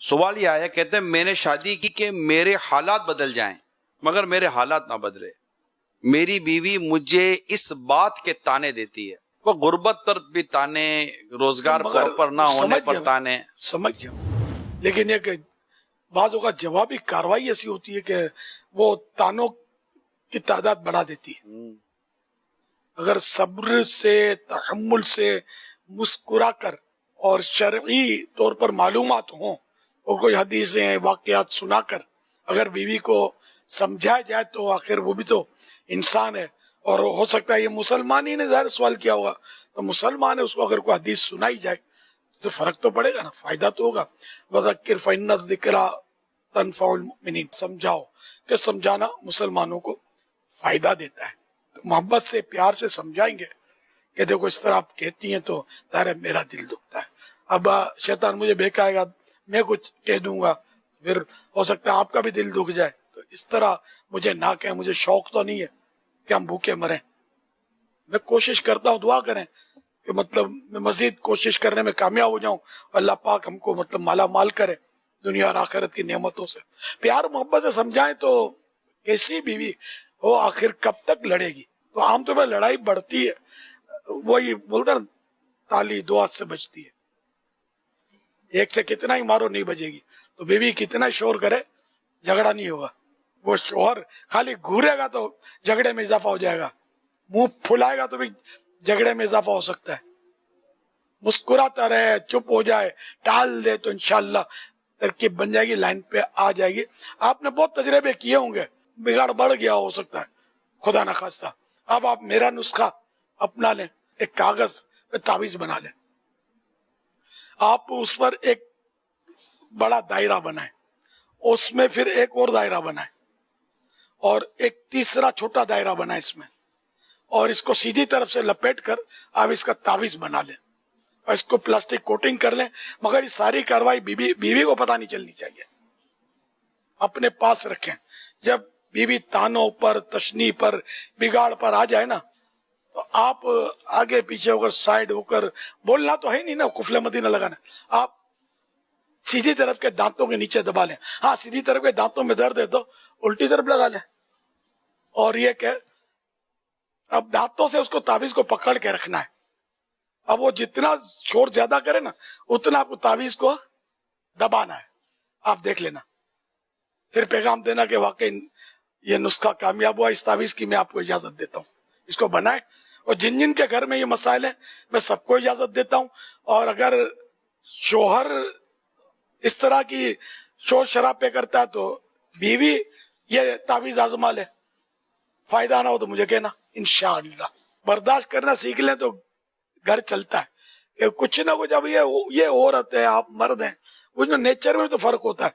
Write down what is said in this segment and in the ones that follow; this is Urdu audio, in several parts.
سوال یہ آیا، کہتے ہیں میں نے شادی کی کہ میرے حالات بدل جائیں مگر میرے حالات نہ بدلے. میری بیوی مجھے اس بات کے تانے دیتی ہے، وہ غربت پر بھی تانے، روزگار پر نہ ہونے پر تانے. سمجھ گیا، لیکن یہ کہ بعض اوقات جوابی کاروائی ایسی ہوتی ہے کہ وہ تانوں کی تعداد بڑھا دیتی ہے. اگر صبر سے، تحمل سے، مسکرا کر اور شرعی طور پر معلومات ہوں اور کوئی حدیثیں، واقعات سنا کر اگر بیوی کو سمجھایا جائے تو آخر وہ بھی تو انسان ہے. اور ہو سکتا ہے یہ مسلمان ہی نے ظاہر سوال کیا ہوگا، تو مسلمان ہے، اس کو اگر کوئی حدیث سنائی جائے تو فرق تو پڑے گا نا، فائدہ تو ہوگا. وذکر فإن الذکریٰ تنفع المؤمنین، سمجھاؤ کہ سمجھانا مسلمانوں کو فائدہ دیتا ہے. تو محبت سے، پیار سے سمجھائیں گے کہ دیکھو اس طرح آپ کہتی ہیں تو ظاہر میرا دل دکھتا ہے. اب شیطان مجھے بہکائے گا، میں کچھ کہہ دوں گا، پھر ہو سکتا ہے آپ کا بھی دل دکھ جائے. تو اس طرح مجھے نہ کہیں، مجھے شوق تو نہیں ہے کہ ہم بھوکے مریں. میں کوشش کرتا ہوں، دعا کریں کہ مطلب میں مزید کوشش کرنے میں کامیاب ہو جاؤں، اللہ پاک ہم کو مطلب مالا مال کرے دنیا اور آخرت کی نعمتوں سے. پیار محبت سے سمجھائیں تو کیسی بیوی وہ آخر کب تک لڑے گی؟ تو عام طور پر لڑائی بڑھتی ہے، وہی بولتا نا تالی دو ہاتھ سے بجتی ہے، ایک سے کتنا ہی مارو نہیں بجے گی. تو بیوی کتنا شور کرے جھگڑا نہیں ہوگا. وہ شوہر خالی گھورے گا تو جھگڑے میں اضافہ ہو جائے گا، منہ پھلائے گا تو بھی جھگڑے میں اضافہ ہو سکتا ہے. مسکراتا رہے، چپ ہو جائے، ٹال دے تو انشاءاللہ ترکیب بن جائے گی، لائن پہ آ جائے گی. آپ نے بہت تجربے کیے ہوں گے، بگاڑ بڑھ گیا ہو سکتا ہے، خدا نخواستہ. اب آپ میرا نسخہ اپنا لیں، ایک کاغذ پہ تعویذ بنا لیں، آپ اس پر ایک بڑا دائرہ بنائیں، اس میں پھر ایک اور دائرہ بنائیں، اور ایک تیسرا چھوٹا دائرہ بنائیں اس میں، اور اس کو سیدھی طرف سے لپیٹ کر آپ اس کا تعویذ بنا لیں اور اس کو پلاسٹک کوٹنگ کر لیں. مگر یہ ساری کاروائی بیوی کو پتہ نہیں چلنی چاہیے، اپنے پاس رکھیں. جب بیوی تانوں پر، تشنیع پر، بگاڑ پر آ جائے نا تو آپ آگے پیچھے ہو کر، سائڈ ہو کر، بولنا تو ہے نہیں نا، قفل مدینہ لگانا. آپ سیدھی طرف کے دانتوں کے نیچے دبا لیں. ہاں سیدھی طرف کے دانتوں میں درد ہے تو الٹی طرف لگا لیں. اور یہ کہ اب دانتوں سے اس کو تعویذ کو پکڑ کے رکھنا ہے. اب وہ جتنا شور زیادہ کرے نا اتنا آپ کو تعویذ کو دبانا ہے. آپ دیکھ لینا، پھر پیغام دینا کہ واقعی یہ نسخہ کامیاب ہوا، اس تعویذ کی میں آپ کو اجازت دیتا ہوں، اس کو بنائیں. اور جن جن کے گھر میں یہ مسائل ہیں میں سب کو اجازت دیتا ہوں. اور اگر شوہر اس طرح کی شور شرابے کرتا ہے تو بیوی یہ تعویذ آزما لے، فائدہ نہ ہو تو مجھے کہنا، انشاءاللہ. برداشت کرنا سیکھ لیں تو گھر چلتا ہے. کہ کچھ نہ کچھ، اب یہ عورت ہے، آپ مرد ہیں، کچھ نیچر میں تو فرق ہوتا ہے.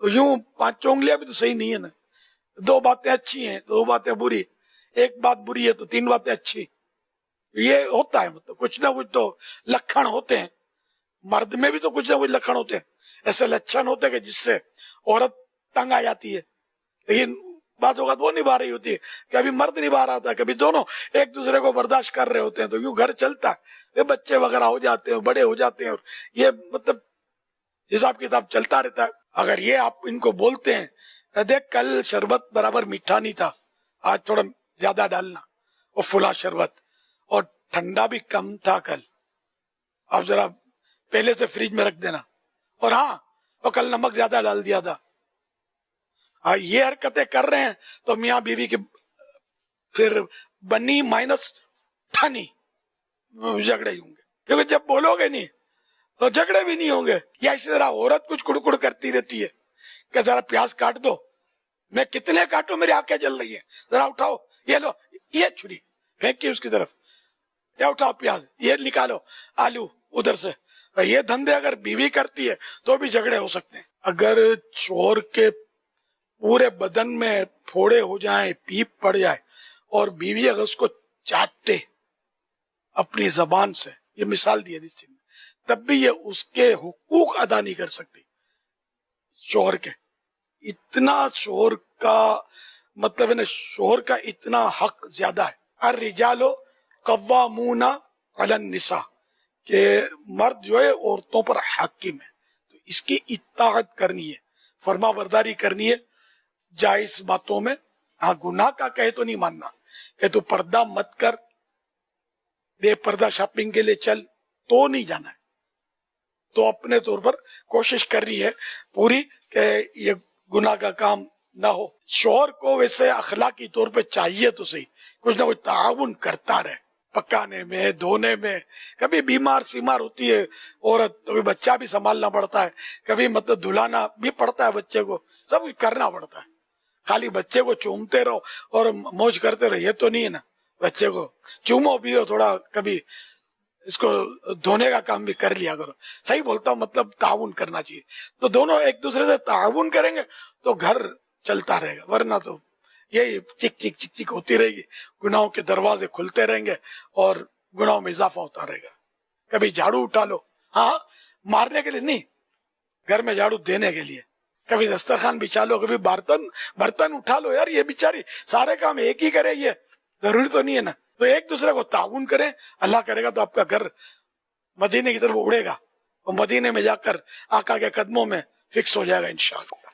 تو یوں 5 انگلیاں بھی تو صحیح نہیں ہے نا، 2 باتیں اچھی ہیں، 2 باتیں بری، 1 بات بری ہے تو 3 باتیں اچھی. یہ ہوتا ہے، مطلب کچھ نہ کچھ تو لکھن ہوتے ہیں. مرد میں بھی تو کچھ نہ کچھ لکھن ہوتے ہیں، ایسے لچھن ہوتے ہیں کہ جس سے عورت تنگ آ جاتی ہے. لیکن بعض اوقات وہ نبھا رہی ہوتی ہے، کبھی مرد نبھا رہا ہوتا ہے، کبھی دونوں ایک دوسرے کو برداشت کر رہے ہوتے ہیں. تو یوں گھر چلتا ہے، بچے وغیرہ ہو جاتے ہیں، بڑے ہو جاتے ہیں، اور یہ مطلب حساب کتاب چلتا رہتا ہے. اگر یہ آپ ان کو بولتے ہیں، دیکھ کل شربت برابر میٹھا نہیں تھا، آج تھوڑا زیادہ ڈالنا، اور فلاں شربت، اور ٹھنڈا بھی کم تھا کل، آپ ذرا پہلے سے فریج میں رکھ دینا، اور ہاں اور کل نمک زیادہ ڈال دیا تھا. یہ حرکتیں کر رہے ہیں تو میاں بیوی کی پھر بنی مائنس ٹھنی جھگڑے ہوں گے، کیونکہ جب بولو گے نہیں تو جھگڑے بھی نہیں ہوں گے. یا اسی طرح عورت کچھ کڑکڑ کرتی رہتی ہے کہ ذرا پیاز کاٹ دو، میں کتنے کاٹوں، میری آنکھیں جل رہی ہیں، ذرا اٹھاؤ، یہ لو، یہ چھری پھینکی اس کی طرف، یا اٹھاؤ پیاز، یہ نکالو آلو ادھر سے. یہ دھندے اگر بیوی کرتی ہے تو بھی جھگڑے ہو سکتے ہیں. اگر شوہر کے پورے بدن میں پھوڑے ہو جائیں، پیپ پڑ جائے، اور بیوی اگر اس کو چاٹے اپنی زبان سے، یہ مثال دی ہے تب بھی یہ اس کے حقوق ادا نہیں کر سکتی شوہر کے. اتنا شوہر کا مطلب ہے نا، شوہر کا اتنا حق زیادہ ہے. الرجال قوامون علی النساء، کہ مرد جو ہے عورتوں پر حاکم ہے. تو اس کی اطاعت کرنی ہے، فرما برداری کرنی ہے جائز باتوں میں. ہاں گناہ کا کہے تو نہیں ماننا کہ تو پردہ مت کر، بے پردہ شاپنگ کے لیے چل، تو نہیں جانا ہے. تو اپنے طور پر کوشش کر رہی ہے پوری کہ یہ گناہ کا کام نہ ہو. شوہر کو ویسے اخلاقی طور پہ چاہیے تو صحیح کچھ نہ کچھ تعاون کرتا رہے، پکانے میں، دھونے میں. کبھی بیمار سیمار ہوتی ہے عورت تو بچہ بھی سنبھالنا پڑتا ہے، کبھی مطلب دھلانا بھی پڑتا ہے بچے کو، سب کچھ کرنا پڑتا ہے. خالی بچے کو چومتے رہو اور موج کرتے رہو یہ تو نہیں ہے نا. بچے کو چومو بھی ہو تھوڑا، کبھی اس کو دھونے کا کام بھی کر لیا کرو. صحیح بولتا ہوں، مطلب تعاون کرنا چاہیے. تو دونوں ایک دوسرے سے تعاون کریں گے تو گھر چلتا رہے گا، ورنہ تو یہی چک چک چک چک ہوتی رہے گی، گناہوں کے دروازے کھلتے رہیں گے اور گناہوں میں اضافہ ہوتا رہے گا. کبھی جھاڑو اٹھا لو، ہاں مارنے کے لیے نہیں، گھر میں جھاڑو دینے کے لیے. کبھی دسترخوان بچھا لو، کبھی برتن اٹھا لو. یار یہ بیچاری سارے کام ایک ہی کرے، یہ ضروری تو نہیں ہے نا. تو ایک دوسرے کو تعاون کریں، اللہ کرے گا تو آپ کا گھر مدینے کی طرف اڑے گا اور مدینے میں جا کر آقا کے قدموں میں فکس ہو جائے گا انشاءاللہ.